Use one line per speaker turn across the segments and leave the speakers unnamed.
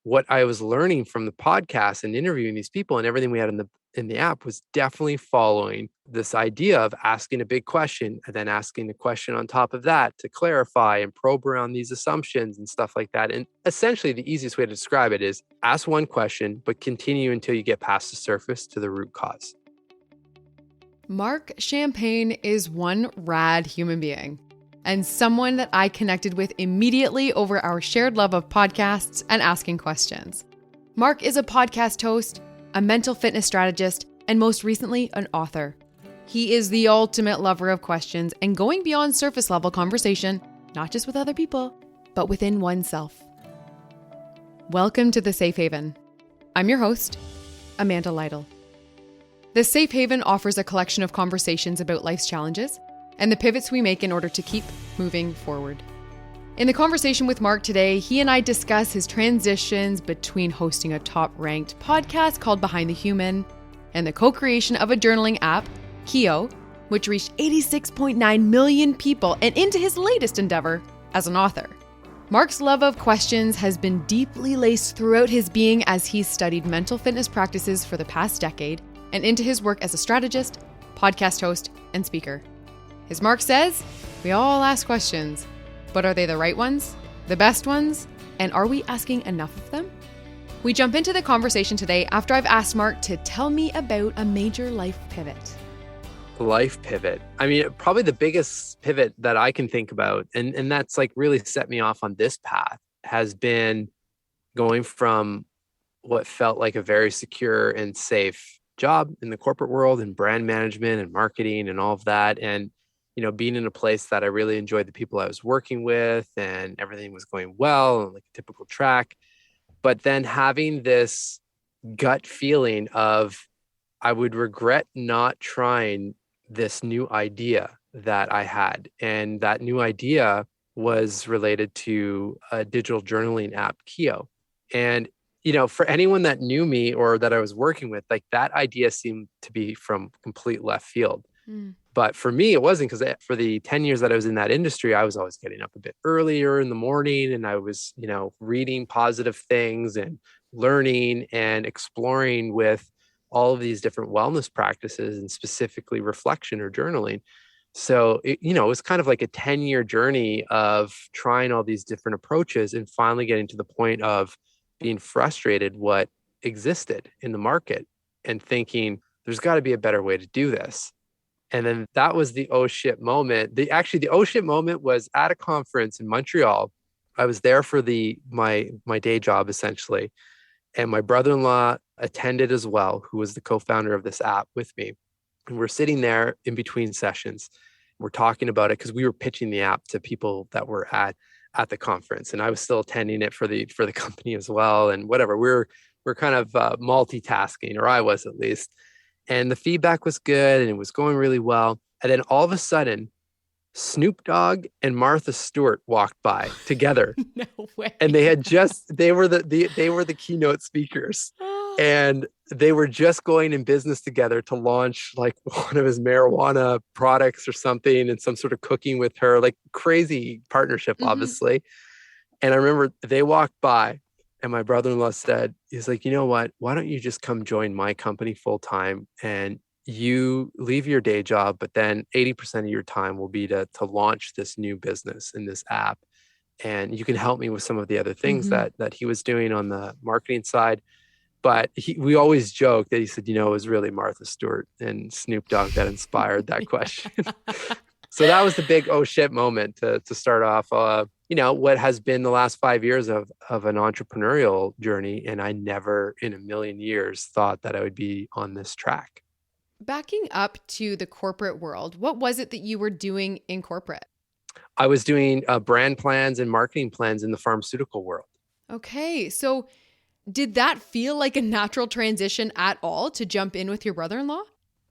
what I was learning from the podcast and interviewing these people and everything we had in the app was definitely following this idea of asking a big question and then asking a question on top of that to clarify and probe around these assumptions and stuff like that. And essentially, the easiest way to describe it is ask one question, but continue until you get past the surface to the root cause.
Mark Champagne is one rad human being and someone that I connected with immediately over our shared love of podcasts and asking questions. Mark is a podcast host, a mental fitness strategist, and most recently, an author. He is the ultimate lover of questions and going beyond surface level conversation, not just with other people, but within oneself. Welcome to The Safe Haven. I'm your host, Amanda Lytle. The Safe Haven offers a collection of conversations about life's challenges and the pivots we make in order to keep moving forward. In the conversation with Mark today, he and I discuss his transitions between hosting a top-ranked podcast called Behind the Human and the co-creation of a journaling app, Keo, which reached 86.9 million people, and into his latest endeavor as an author. Mark's love of questions has been deeply laced throughout his being as he's studied mental fitness practices for the past decade and into his work as a strategist, podcast host, and speaker. As Mark says, we all ask questions, but are they the right ones, the best ones, and are we asking enough of them? We jump into the conversation today after I've asked Mark to tell me about a major life pivot.
Life pivot. I mean, probably the biggest pivot that I can think about, and that's like really set me off on this path, has been going from what felt like a very secure and safe job in the corporate world and brand management and marketing and all of that. And, being in a place that I really enjoyed the people I was working with and everything was going well and like a typical track. But then having this gut feeling of I would regret not trying this new idea that I had. And that new idea was related to a digital journaling app, Keo. And, for anyone that knew me or that I was working with, like that idea seemed to be from complete left field. But for me, it wasn't, because for the 10 years that I was in that industry, I was always getting up a bit earlier in the morning and I was, reading positive things and learning and exploring with all of these different wellness practices and specifically reflection or journaling. So, it was kind of like a 10-year journey of trying all these different approaches and finally getting to the point of being frustrated what existed in the market and thinking there's got to be a better way to do this. And then that was the oh shit moment. The oh shit moment was at a conference in Montreal. I was there for my day job essentially. And my brother-in-law attended as well, who was the co-founder of this app with me. And we're sitting there in between sessions. We're talking about it because we were pitching the app to people that were at the conference. And I was still attending it for the company as well. And whatever, we're kind of multitasking, or I was at least. And the feedback was good and it was going really well. And then all of a sudden, Snoop Dogg and Martha Stewart walked by together.
No way.
And they were the keynote speakers. And they were just going in business together to launch like one of his marijuana products or something, and some sort of cooking with her, like crazy partnership, obviously. And I remember they walked by. And my brother-in-law said, he's like, you know what? Why don't you just come join my company full time and you leave your day job, but then 80% of your time will be to launch this new business in this app. And you can help me with some of the other things that he was doing on the marketing side. But we always joke that he said, it was really Martha Stewart and Snoop Dogg that inspired that question. So that was the big oh shit moment to start off what has been the last 5 years of an entrepreneurial journey. And I never in a million years thought that I would be on this track.
Backing up to the corporate world, what was it that you were doing in corporate?
I was doing brand plans and marketing plans in the pharmaceutical world.
Okay. So did that feel like a natural transition at all to jump in with your brother-in-law?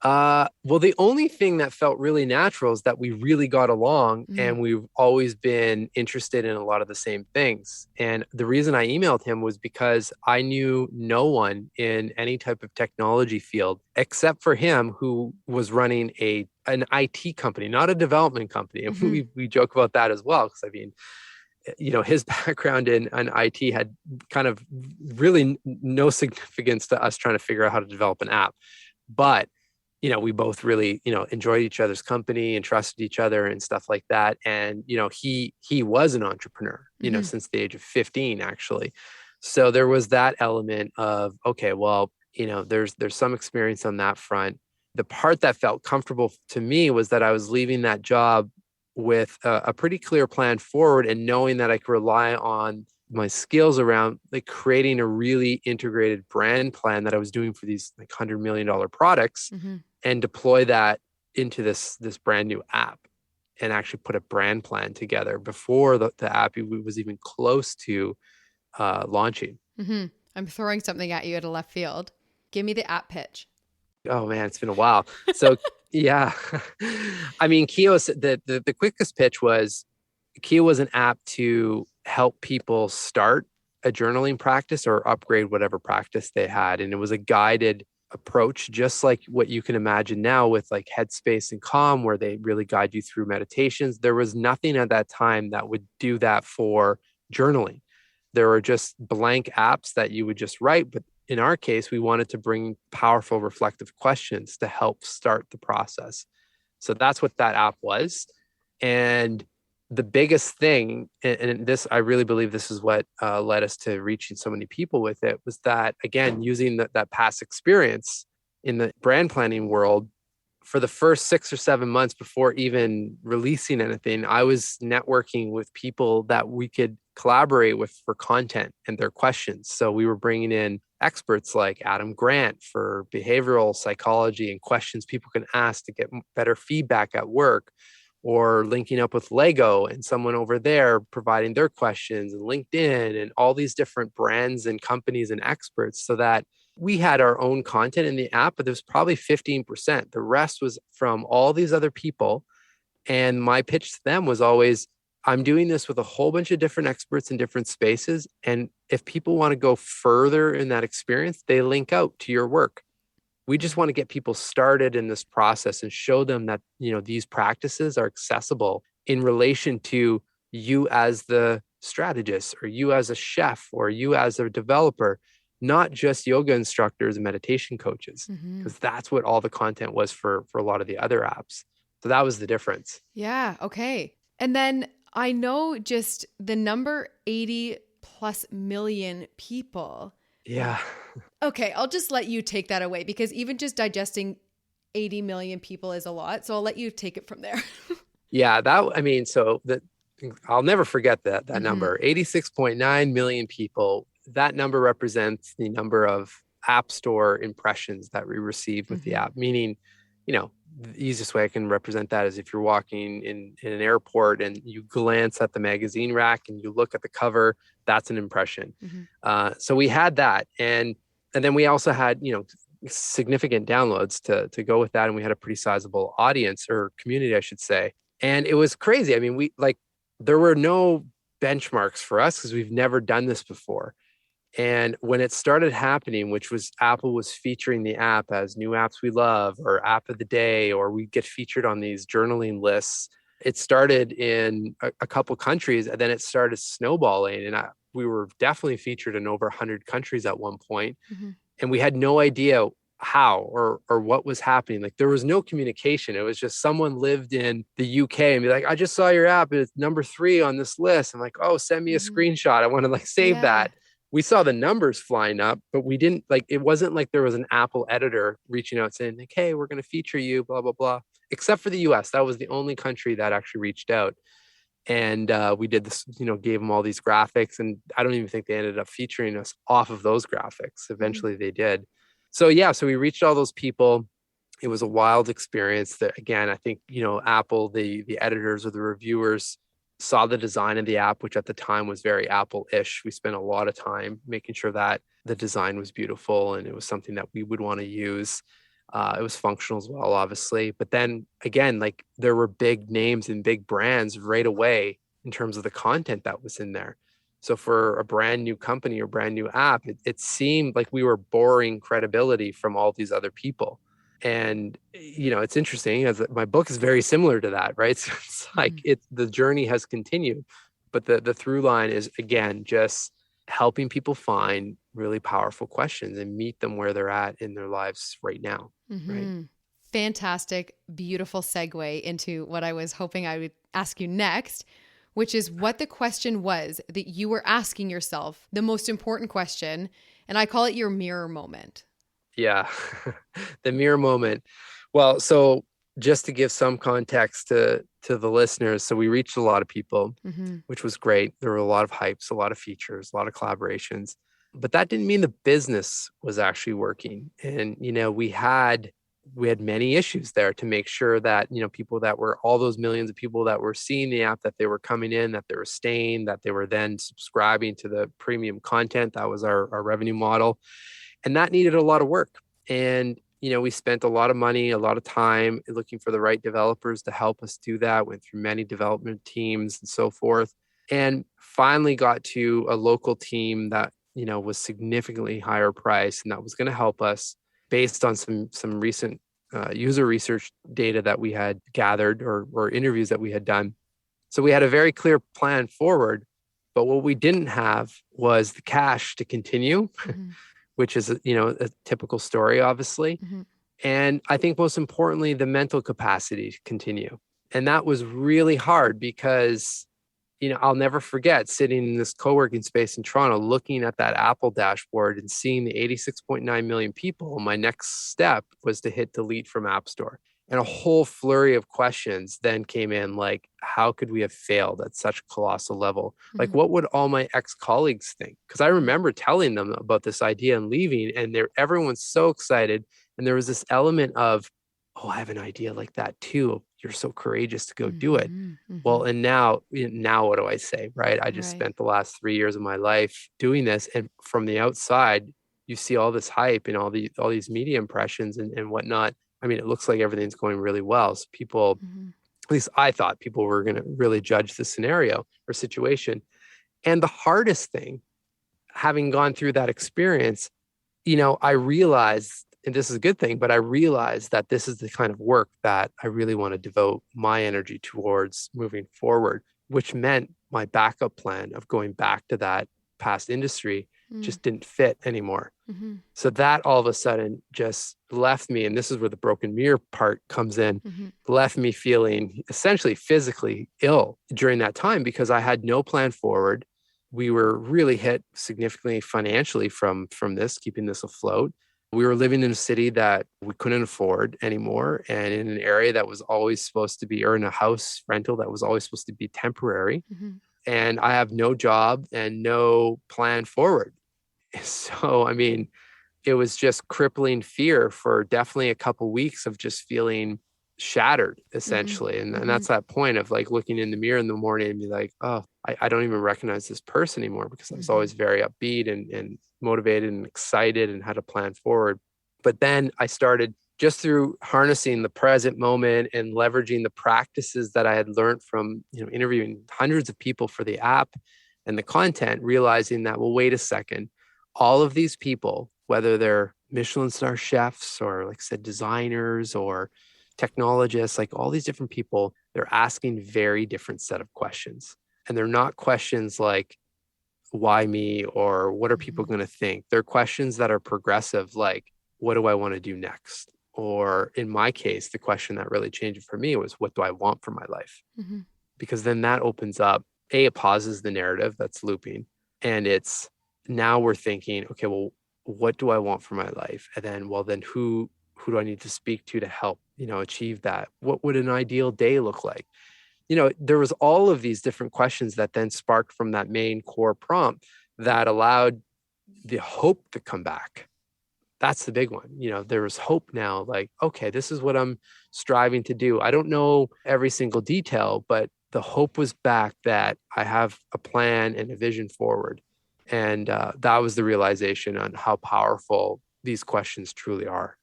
Well, the only thing that felt really natural is that we really got along and we've always been interested in a lot of the same things. And the reason I emailed him was because I knew no one in any type of technology field except for him, who was running an IT company, not a development company. And we joke about that as well. Because his background in IT had kind of really no significance to us trying to figure out how to develop an app. But, we both really, enjoyed each other's company and trusted each other and stuff like that. And, he was an entrepreneur, since the age of 15, actually. So there was that element of, okay, well, there's some experience on that front. The part that felt comfortable to me was that I was leaving that job with a pretty clear plan forward, and knowing that I could rely on my skills around like creating a really integrated brand plan that I was doing for these like $100 million products, and deploy that into this brand new app, and actually put a brand plan together before the app was even close to launching.
I'm throwing something at you at a left field. Give me the app pitch.
Oh man, it's been a while. So yeah, I mean, Kio's the quickest pitch was Kio was an app to help people start a journaling practice or upgrade whatever practice they had. And it was a guided approach, just like what you can imagine now with like Headspace and Calm, where they really guide you through meditations. There was nothing at that time that would do that for journaling. There were just blank apps that you would just write. But in our case, we wanted to bring powerful reflective questions to help start the process. So that's what that app was. And the biggest thing, and this, I really believe this is what led us to reaching so many people with it, was that, again, using that past experience in the brand planning world, for the first 6 or 7 months before even releasing anything, I was networking with people that we could collaborate with for content and their questions. So we were bringing in experts like Adam Grant for behavioral psychology and questions people can ask to get better feedback at work, or linking up with Lego and someone over there providing their questions, and LinkedIn and all these different brands and companies and experts, so that we had our own content in the app, but there was probably 15%. The rest was from all these other people. And my pitch to them was always, I'm doing this with a whole bunch of different experts in different spaces. And if people want to go further in that experience, they link out to your work. We just want to get people started in this process and show them that, these practices are accessible in relation to you as the strategist, or you as a chef, or you as a developer, not just yoga instructors and meditation coaches, because that's what all the content was for a lot of the other apps. So that was the difference.
Yeah. Okay. And then I know just the number 80 plus million people.
Yeah.
Okay. I'll just let you take that away, because even just digesting 80 million people is a lot. So I'll let you take it from there.
Yeah. I'll never forget that number, 86.9 million people. That number represents the number of App Store impressions that we received with the app, meaning, the easiest way I can represent that is if you're walking in an airport and you glance at the magazine rack and you look at the cover, that's an impression. So we had that. And then we also had, significant downloads to go with that. And we had a pretty sizable audience, or community, I should say. And it was crazy. I mean, there were no benchmarks for us because we've never done this before. And when it started happening, which was Apple was featuring the app as new apps we love, or app of the day, or we get featured on these journaling lists, it started in a couple countries, and then it started snowballing. And we were definitely featured in over 100 countries at one point. And we had no idea how or what was happening. Like, there was no communication. It was just someone lived in the UK and be like, I just saw your app, it's number 3 on this list. I'm like, oh, send me a screenshot. I want to save that. We saw the numbers flying up, but we didn't it wasn't like there was an Apple editor reaching out saying like, hey, we're going to feature you, blah, blah, blah, except for the US. That was the only country that actually reached out. And we did this, gave them all these graphics, and I don't even think they ended up featuring us off of those graphics. Eventually they did. So we reached all those people. It was a wild experience that, again, I think, Apple, the editors or the reviewers saw the design of the app, which at the time was very Apple-ish. We spent a lot of time making sure that the design was beautiful and it was something that we would want to use. It was functional as well, obviously. But then again, there were big names and big brands right away in terms of the content that was in there. So for a brand new company or brand new app, it seemed like we were borrowing credibility from all these other people. And, it's interesting, as my book is very similar to that, right? So it's the journey has continued. But the through line is, again, just helping people find really powerful questions and meet them where they're at in their lives right now. Right.
Fantastic, beautiful segue into what I was hoping I would ask you next, which is what the question was that you were asking yourself, the most important question. And I call it your mirror moment.
Yeah. The mirror moment. Well, so just to give some context to the listeners, so we reached a lot of people, which was great. There were a lot of hypes, a lot of features, a lot of collaborations, but that didn't mean the business was actually working. And, we had many issues there to make sure that, people that were, all those millions of people that were seeing the app, that they were coming in, that they were staying, that they were then subscribing to the premium content. That was our revenue model. And that needed a lot of work. And, we spent a lot of money, a lot of time looking for the right developers to help us do that, went through many development teams and so forth, and finally got to a local team that, was significantly higher price and that was going to help us based on some recent user research data that we had gathered or interviews that we had done. So we had a very clear plan forward, but what we didn't have was the cash to continue. Which is, a typical story, obviously. And I think most importantly, the mental capacity to continue. And that was really hard because, I'll never forget sitting in this co-working space in Toronto, looking at that Apple dashboard and seeing the 86.9 million people. My next step was to hit delete from App Store. And a whole flurry of questions then came in, like, how could we have failed at such a colossal level? Like, what would all my ex-colleagues think? Because I remember telling them about this idea and leaving, and everyone's so excited. And there was this element of, oh, I have an idea like that too. You're so courageous to go do it. Well, and now what do I say, right? I just spent the last 3 years of my life doing this. And from the outside, you see all this hype and all these media impressions and whatnot. I mean, it looks like everything's going really well. So people, at least I thought people were going to really judge the scenario or situation. And the hardest thing, having gone through that experience, I realized, and this is a good thing, but I realized that this is the kind of work that I really want to devote my energy towards moving forward, which meant my backup plan of going back to that past industry just didn't fit anymore. So that all of a sudden just left me, and this is where the broken mirror part comes in, left me feeling essentially physically ill during that time because I had no plan forward. We were really hit significantly financially from this, keeping this afloat. We were living in a city that we couldn't afford anymore, and in an area that was always supposed to be, or in a house rental that was always supposed to be temporary. And I have no job and no plan forward. So, I mean, it was just crippling fear for definitely a couple of weeks of just feeling shattered, essentially. And that's that point of like looking in the mirror in the morning and be like, oh, I don't even recognize this person anymore, because I was always very upbeat and motivated and excited and had a plan forward. But then I started, just through harnessing the present moment and leveraging the practices that I had learned from, interviewing hundreds of people for the app and the content, realizing that, well, wait a second, all of these people, whether they're Michelin star chefs or, like I said, designers or technologists, like all these different people, they're asking very different set of questions. And they're not questions like, why me, or what are people going to think? They're questions that are progressive, like, what do I want to do next? Or in my case, the question that really changed it for me was, what do I want for my life? Because then that opens up, it pauses the narrative that's looping. And it's, now we're thinking, okay, well, what do I want for my life? And then, who do I need to speak to help, achieve that? What would an ideal day look like? There was all of these different questions that then sparked from that main core prompt that allowed the hope to come back. That's the big one. There was hope now, like, okay, this is what I'm striving to do. I don't know every single detail, but the hope was back that I have a plan and a vision forward. And that was the realization on how powerful these questions truly are.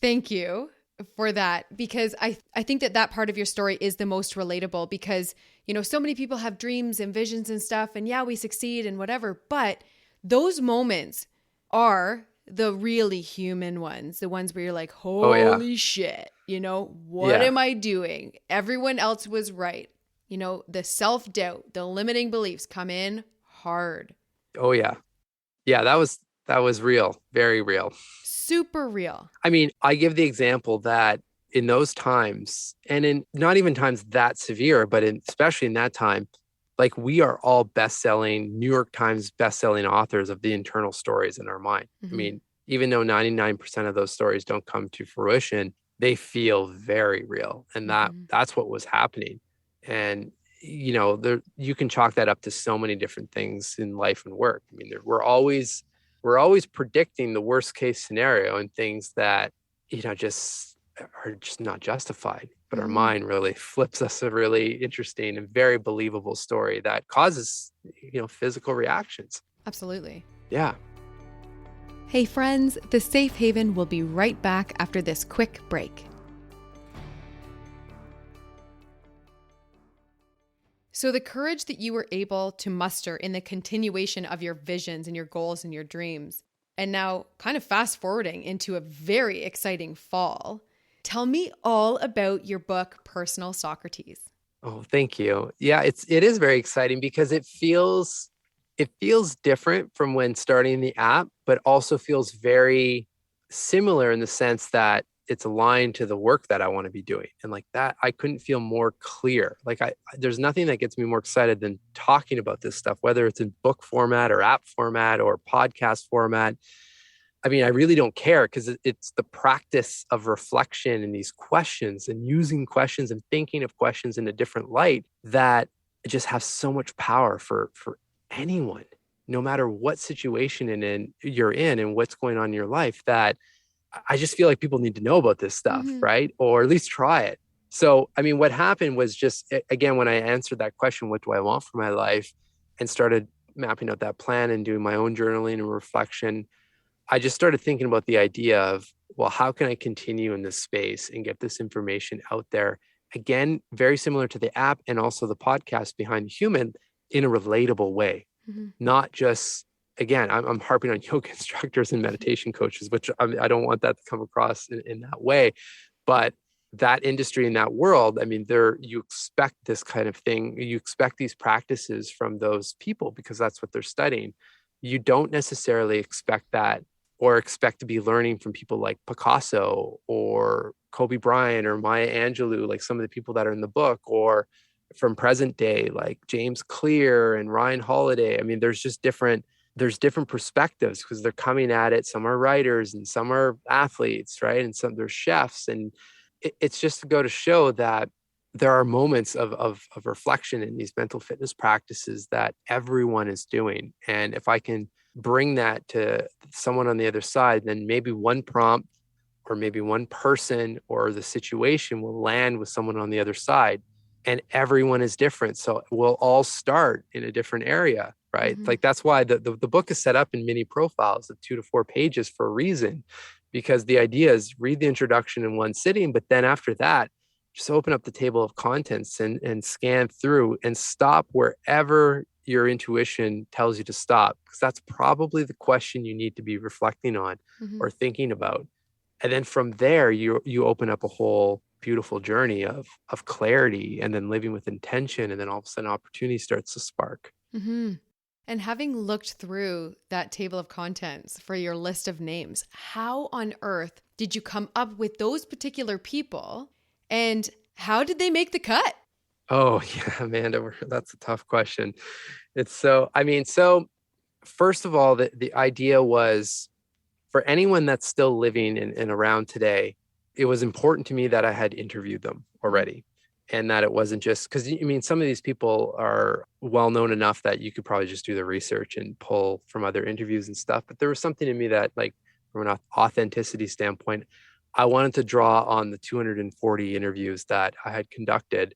Thank you for that, because I think that part of your story is the most relatable, because, so many people have dreams and visions and stuff, and yeah, we succeed and whatever, but those moments are the really human ones, the ones where you're like, holy shit, what am I doing? Everyone else was right. the self-doubt, the limiting beliefs come in hard.
Oh yeah. Yeah, that was real, very real.
Super real.
I mean, I give the example that in those times, and in not even times that severe, but especially in that time, like we are all best-selling, New York Times best-selling authors of the internal stories in our mind. I mean, even though 99% of those stories don't come to fruition, they feel very real. And that's what was happening. And there you can chalk that up to so many different things in life and work. I mean, we're always predicting the worst case scenario and things that just are just not justified, but our mind really flips us a really interesting and very believable story that causes physical reactions.
Absolutely.
Yeah.
Hey friends, the Safe Haven will be right back after this quick break. So the courage that you were able to muster in the continuation of your visions and your goals and your dreams, and now kind of fast forwarding into a very exciting fall, tell me all about your book, Personal Socrates.
Oh, thank you. Yeah, it is very exciting because it feels different from when starting the app, but also feels very similar in the sense that it's aligned to the work that I want to be doing. And like that, I couldn't feel more clear. Like there's nothing that gets me more excited than talking about this stuff, whether it's in book format or app format or podcast format. I mean, I really don't care because it's the practice of reflection and these questions and using questions and thinking of questions in a different light that just have so much power for anyone, no matter what situation you're in and what's going on in your life, that I just feel like people need to know about this stuff, right? Or at least try it. So, I mean, what happened was just, again, when I answered that question, what do I want for my life, and started mapping out that plan and doing my own journaling and reflection, I just started thinking about the idea of, well, how can I continue in this space and get this information out there? Again, very similar to the app and also the podcast Behind the Human, in a relatable way, not just, again, I'm harping on yoga instructors and meditation coaches, which I don't want that to come across in that way. But that industry in that world, I mean, you expect this kind of thing. You expect these practices from those people because that's what they're studying. You don't necessarily expect that, or expect to be learning from people like Picasso or Kobe Bryant or Maya Angelou, like some of the people that are in the book, or from present day, like James Clear and Ryan Holiday. I mean, there's different perspectives because they're coming at it. Some are writers and some are athletes, right? And some they're chefs. And it's just to go to show that there are moments of reflection in these mental fitness practices that everyone is doing. And if I can bring that to someone on the other side, then maybe one prompt or maybe one person or the situation will land with someone on the other side. And everyone is different. So we'll all start in a different area, right? Like that's why the book is set up in mini profiles of 2 to 4 pages for a reason, because the idea is read the introduction in one sitting, but then after that, just open up the table of contents and scan through and stop wherever your intuition tells you to stop, because that's probably the question you need to be reflecting on or thinking about. And then from there, you open up a whole beautiful journey of clarity, and then living with intention, and then all of a sudden opportunity starts to spark.
And having looked through that table of contents for your list of names, how on earth did you come up with those particular people, and how did they make the cut?
Oh yeah, Amanda, that's a tough question. So first of all, the idea was, for anyone that's still living and around today, it was important to me that I had interviewed them already, and that it wasn't just because, I mean, some of these people are well known enough that you could probably just do the research and pull from other interviews and stuff. But there was something in me that, like, from an authenticity standpoint, I wanted to draw on the 240 interviews that I had conducted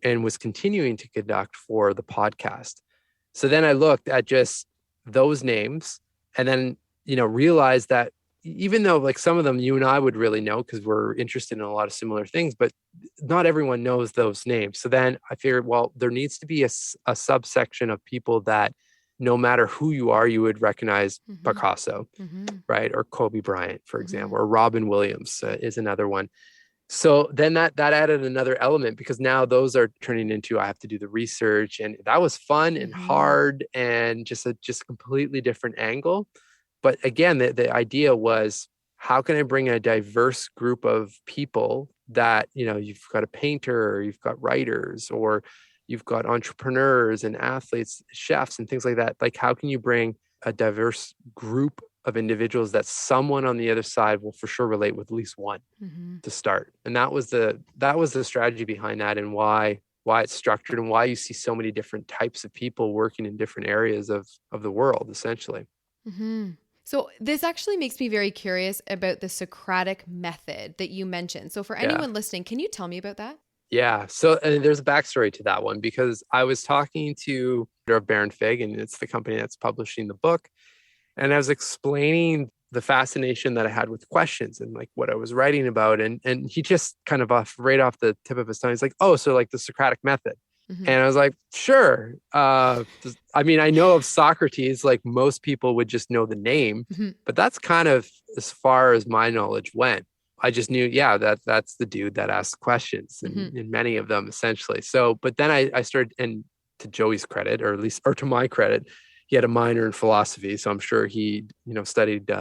and was continuing to conduct for the podcast. So then I looked at just those names and then, realized that even though, like, some of them you and I would really know because we're interested in a lot of similar things, but not everyone knows those names. So then I figured, well, there needs to be a subsection of people that no matter who you are, you would recognize Picasso, right? Or Kobe Bryant, for example, or Robin Williams is another one. So then that added another element, because now those are turning into, I have to do the research, and that was fun and
Mm-hmm.
hard and just a completely different angle. But again, the idea was, how can I bring a diverse group of people that, you've got a painter, or you've got writers, or you've got entrepreneurs and athletes, chefs and things like that. Like, how can you bring a diverse group of individuals that someone on the other side will for sure relate with at least one
Mm-hmm.
to start? And that was the strategy behind that, and why it's structured, and why you see so many different types of people working in different areas of the world, essentially.
Mm-hmm. So this actually makes me very curious about the Socratic method that you mentioned. So for
Yeah.
anyone listening, can you tell me about that?
Yeah. So, and there's a backstory to that one, because I was talking to Baron Fig, and it's the company that's publishing the book. And I was explaining the fascination that I had with questions and like what I was writing about. And he just kind of right off the tip of his tongue, he's like, "Oh, so like the Socratic method."
Mm-hmm.
And I was like, "Sure." I mean, I know of Socrates, like most people would just know the name,
Mm-hmm.
but that's kind of as far as my knowledge went. I just knew, yeah, that's the dude that asks questions,
Mm-hmm.
and many of them essentially. So, but then I started, and to Joey's credit, or at least, or to my credit, he had a minor in philosophy, so I'm sure he, studied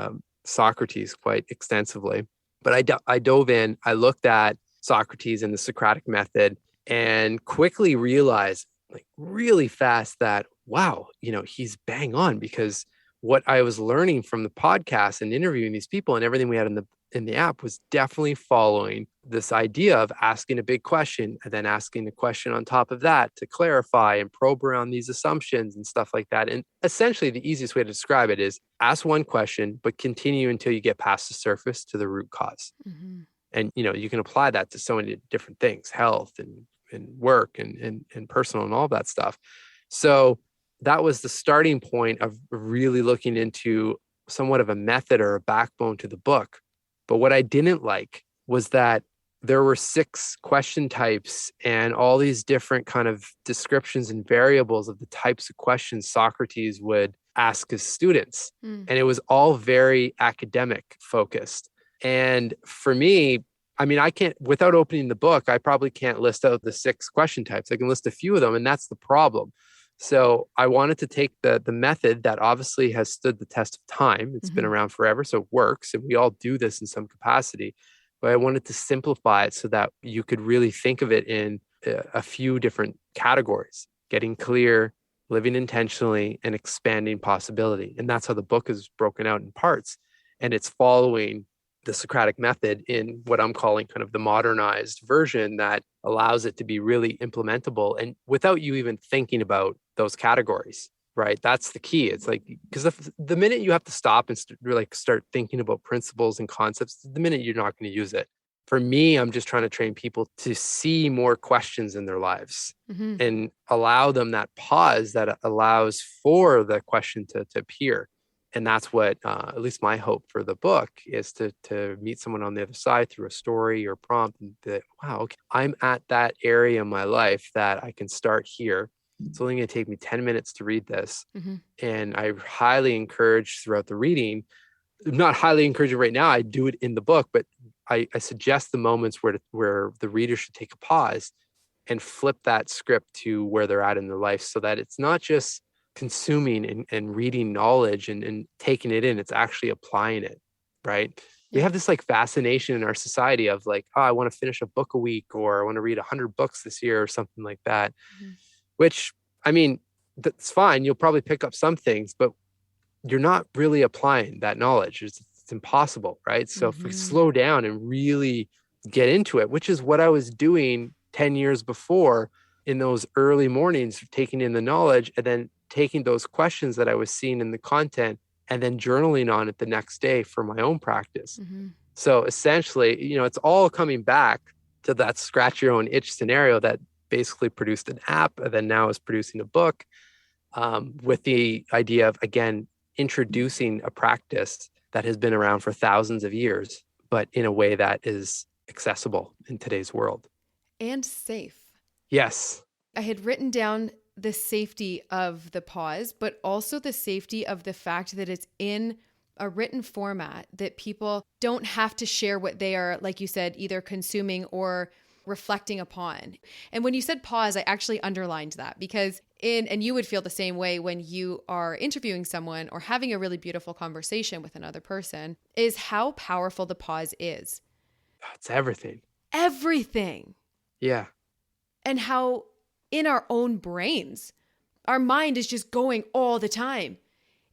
Socrates quite extensively. But I dove in, I looked at Socrates and the Socratic method, and quickly realized, like really fast, that wow, he's bang on, because what I was learning from the podcast and interviewing these people and everything we had in the app was definitely following this idea of asking a big question and then asking a question on top of that to clarify and probe around these assumptions and stuff like that. And essentially, the easiest way to describe it is ask one question, but continue until you get past the surface to the root cause.
Mm-hmm.
And you can apply that to so many different things, health and work and personal and all that stuff. So that was the starting point of really looking into somewhat of a method or a backbone to the book. But what I didn't like was that there were 6 question types and all these different kind of descriptions and variables of the types of questions Socrates would ask his students.
Mm.
And it was all very academic focused. And for me, I mean, I can't, without opening the book, I probably can't list out the 6 question types. I can list a few of them, and that's the problem. So I wanted to take the method that obviously has stood the test of time. It's been
Mm-hmm.
around forever, so it works, and we all do this in some capacity. But I wanted to simplify it so that you could really think of it in a few different categories: getting clear, living intentionally, and expanding possibility. And that's how the book is broken out in parts. And it's following the Socratic method in what I'm calling kind of the modernized version that allows it to be really implementable, and without you even thinking about those categories, right? That's the key. It's like, because the minute you have to stop and start thinking about principles and concepts, the minute you're not going to use it. For me, I'm just trying to train people to see more questions in their lives
Mm-hmm.
and allow them that pause that allows for the question to appear. And that's what, at least my hope for the book is, to meet someone on the other side through a story or prompt, and that, wow, okay, I'm at that area in my life that I can start here. It's only going to take me 10 minutes to read this.
Mm-hmm.
And I highly encourage throughout the reading, not highly encourage it right now, I do it in the book, but I suggest the moments where the reader should take a pause and flip that script to where they're at in their life, so that it's not just consuming and reading knowledge and taking it in, it's actually applying it, right? We
Yeah.
have this like fascination in our society of like, oh, I want to finish a book a week, or I want to read 100 books this year, or something like that,
Mm-hmm.
which, I mean, that's fine. You'll probably pick up some things, but you're not really applying that knowledge. It's impossible, right? So if we
Mm-hmm.
slow down and really get into it, which is what I was doing 10 years before, in those early mornings, taking in the knowledge and then taking those questions that I was seeing in the content and then journaling on it the next day for my own practice.
Mm-hmm.
So essentially, it's all coming back to that scratch your own itch scenario that basically produced an app and then now is producing a book, with the idea of, again, introducing a practice that has been around for thousands of years, but in a way that is accessible in today's world.
And safe.
Yes.
I had written down the safety of the pause, but also the safety of the fact that it's in a written format that people don't have to share what they are, like you said, either consuming or reflecting upon. And when you said pause, I actually underlined that because and you would feel the same way when you are interviewing someone or having a really beautiful conversation with another person, is how powerful the pause is.
That's everything.
Everything.
Yeah.
And how in our own brains, our mind is just going all the time.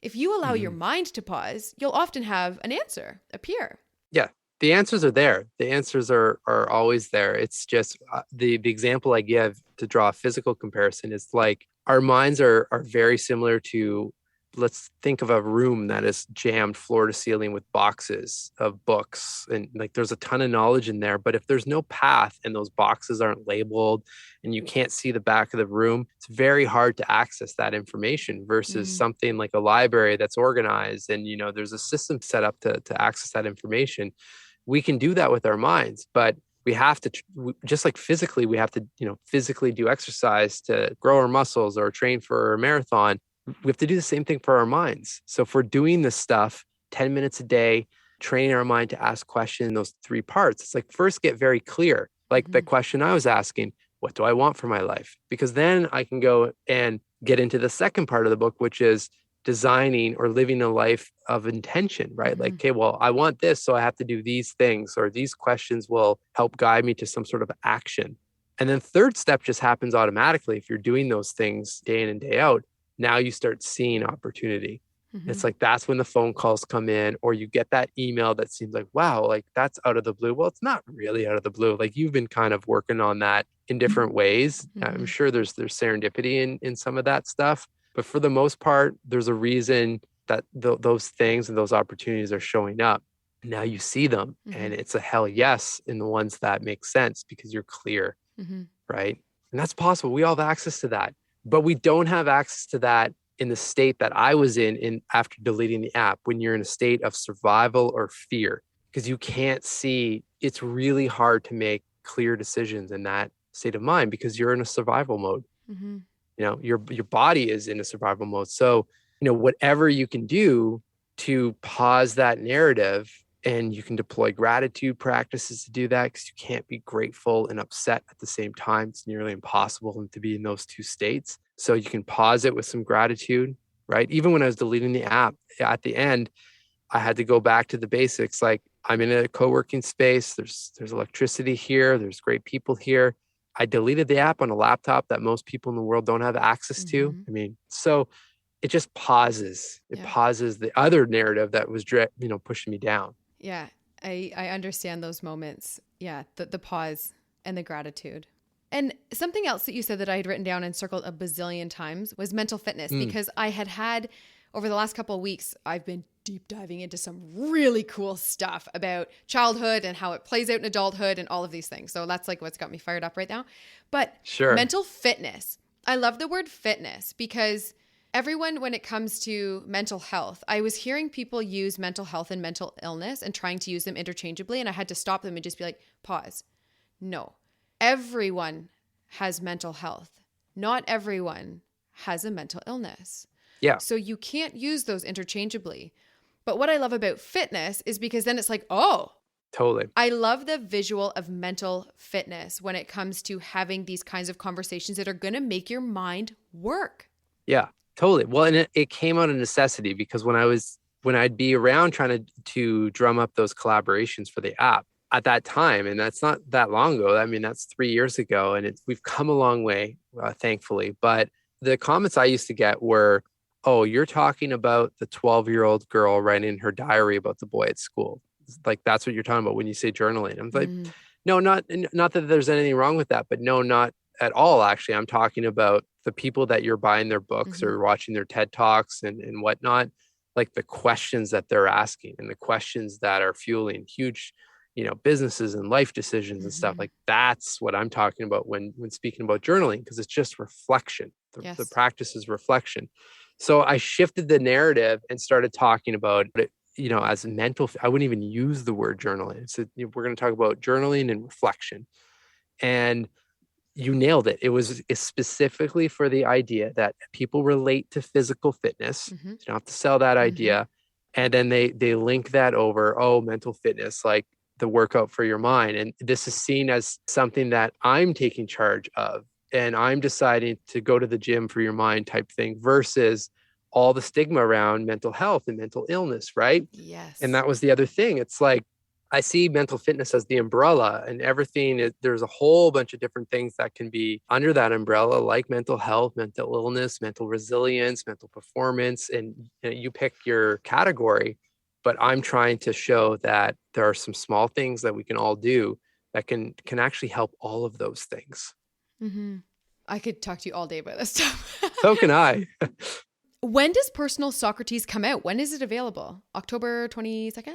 If you allow your mind to pause, you'll often have an answer appear.
Yeah. The answers are there. The answers are always there. It's just the example I give to draw a physical comparison is like our minds are very similar to, let's think of a room that is jammed floor to ceiling with boxes of books. And like there's a ton of knowledge in there. But if there's no path and those boxes aren't labeled and you can't see the back of the room, it's very hard to access that information versus something like a library that's organized and, you know, there's a system set up to access that information. We can do that with our minds, but we have to, just like physically, we have to, you know, physically do exercise to grow our muscles or train for a marathon. We have to do the same thing for our minds. So if we're doing this stuff 10 minutes a day, training our mind to ask questions in those 3 parts, it's like first get very clear. Like the question I was asking, what do I want for my life? Because then I can go and get into the second part of the book, which is designing or living a life of intention, right? Like, okay, well, I want this, so I have to do these things, or these questions will help guide me to some sort of action. And then third step just happens automatically. If you're doing those things day in and day out, now you start seeing opportunity. It's like, that's when the phone calls come in, or you get that email that seems like, wow, like that's out of the blue. Well, it's not really out of the blue. Like you've been kind of working on that in different ways. I'm sure there's serendipity in some of that stuff. But for the most part, there's a reason that those things and those opportunities are showing up. Now you see them and it's a hell yes in the ones that make sense because you're clear, right? And that's possible. We all have access to that, but we don't have access to that in the state that I was in after deleting the app, when you're in a state of survival or fear, because you can't see. It's really hard to make clear decisions in that state of mind because you're in a survival mode. You know, your body is in a survival mode. So, you know, whatever you can do to pause that narrative, and you can deploy gratitude practices to do that, because you can't be grateful and upset at the same time. It's nearly impossible to be in those 2 states. So you can pause it with some gratitude, right? Even when I was deleting the app, at the end, I had to go back to the basics. Like, I'm in a co-working space. There's electricity here. There's great people here. I deleted the app on a laptop that most people in the world don't have access to. I mean, so it just pauses. It pauses the other narrative that was, pushing me down.
Yeah, I understand those moments. Yeah, the pause and the gratitude. And something else that you said that I had written down and circled a bazillion times was mental fitness, because I had over the last couple of weeks, I've been deep diving into some really cool stuff about childhood and how it plays out in adulthood and all of these things. So that's like what's got me fired up right now. But mental fitness, I love the word fitness because everyone, when it comes to mental health, I was hearing people use mental health and mental illness and trying to use them interchangeably. And I had to stop them and just be like, pause. No, everyone has mental health. Not everyone has a mental illness.
Yeah.
So you can't use those interchangeably. But what I love about fitness is because then it's like, oh,
totally.
I love the visual of mental fitness when it comes to having these kinds of conversations that are going to make your mind work.
Yeah, totally. Well, and it came out of necessity because when I'd be around trying to drum up those collaborations for the app at that time, and that's not that long ago. I mean, that's 3 years ago, and we've come a long way, thankfully. But the comments I used to get were, oh, you're talking about the 12-year-old girl writing in her diary about the boy at school. Like, that's what you're talking about when you say journaling. I'm like, no, not that there's anything wrong with that, but no, not at all. Actually, I'm talking about the people that you're buying their books or watching their TED Talks and whatnot, like the questions that they're asking and the questions that are fueling huge, businesses and life decisions and stuff. Like, that's what I'm talking about when speaking about journaling, because it's just reflection. The practice is reflection. So I shifted the narrative and started talking about it, as mental. I wouldn't even use the word journaling. So we're going to talk about journaling and reflection. And you nailed it. It's specifically for the idea that people relate to physical fitness. You don't have to sell that idea. And then they link that over, mental fitness, like the workout for your mind. And this is seen as something that I'm taking charge of. And I'm deciding to go to the gym for your mind type thing versus all the stigma around mental health and mental illness, right?
Yes.
And that was the other thing. It's like, I see mental fitness as the umbrella, and everything. There's a whole bunch of different things that can be under that umbrella, like mental health, mental illness, mental resilience, mental performance, and you pick your category. But I'm trying to show that there are some small things that we can all do that can actually help all of those things.
Mm-hmm. I could talk to you all day about this stuff.
So can I.
When does Personal Socrates come out? When is it available? October 22nd?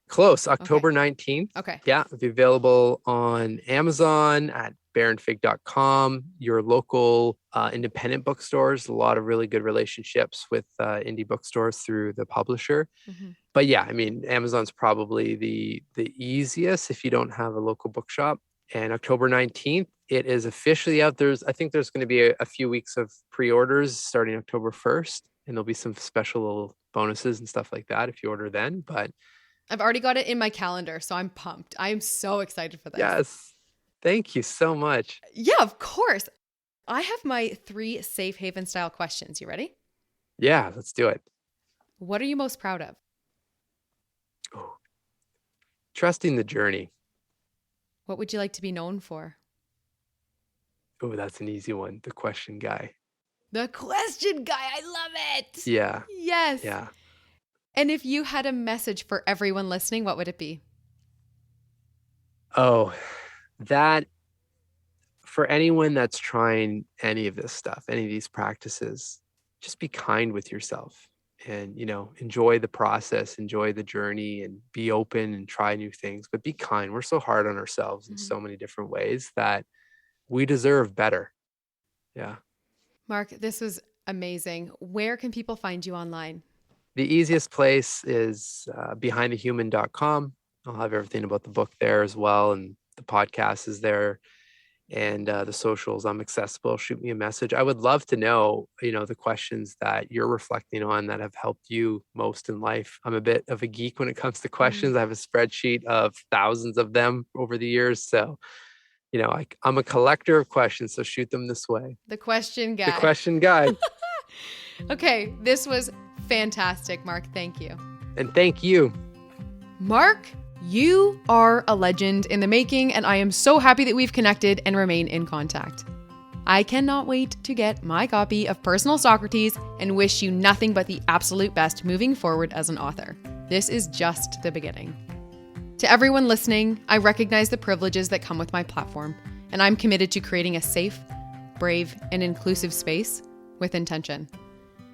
Close. October 19th.
Okay.
Yeah. It'll be available on Amazon, at baronfig.com, your local independent bookstores. A lot of really good relationships with indie bookstores through the publisher.
Mm-hmm.
But yeah, I mean, Amazon's probably the easiest if you don't have a local bookshop. And October 19th, it is officially out. I think there's going to be a few weeks of pre-orders starting October 1st. And there'll be some special little bonuses and stuff like that if you order then. But
I've already got it in my calendar, so I'm pumped. I am so excited for this.
Yes. Thank you so much.
Yeah, of course. I have my 3 safe haven style questions. You ready?
Yeah, let's do it.
What are you most proud of?
Oh, trusting the journey.
What would you like to be known for?
Oh, that's an easy one. The question guy.
The question guy. I love it.
Yeah.
Yes.
Yeah.
And if you had a message for everyone listening, what would it be?
Oh, that for anyone that's trying any of this stuff, any of these practices, just be kind with yourself and, enjoy the process, enjoy the journey, and be open and try new things, but be kind. We're so hard on ourselves in so many different ways that we deserve better. Yeah.
Mark, this was amazing. Where can people find you online?
The easiest place is behindthehuman.com. I'll have everything about the book there as well. And the podcast is there, and the socials. I'm accessible. Shoot me a message. I would love to know, the questions that you're reflecting on that have helped you most in life. I'm a bit of a geek when it comes to questions. I have a spreadsheet of thousands of them over the years. So, I'm a collector of questions. So shoot them this way.
The question guy.
The question guy.
Okay. This was fantastic, Mark. Thank you.
And thank you.
Mark, you are a legend in the making, and I am so happy that we've connected and remain in contact. I cannot wait to get my copy of Personal Socrates and wish you nothing but the absolute best moving forward as an author. This is just the beginning. To everyone listening, I recognize the privileges that come with my platform, and I'm committed to creating a safe, brave, and inclusive space with intention.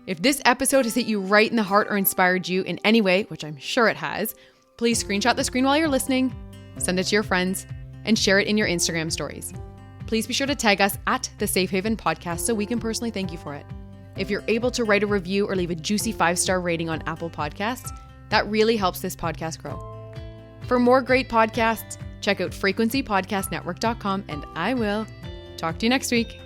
If this episode has hit you right in the heart or inspired you in any way, which I'm sure it has, please screenshot the screen while you're listening, send it to your friends, and share it in your Instagram stories. Please be sure to tag us at the Safe Haven Podcast so we can personally thank you for it. If you're able to write a review or leave a juicy 5-star rating on Apple Podcasts, that really helps this podcast grow. For more great podcasts, check out frequencypodcastnetwork.com, and I will talk to you next week.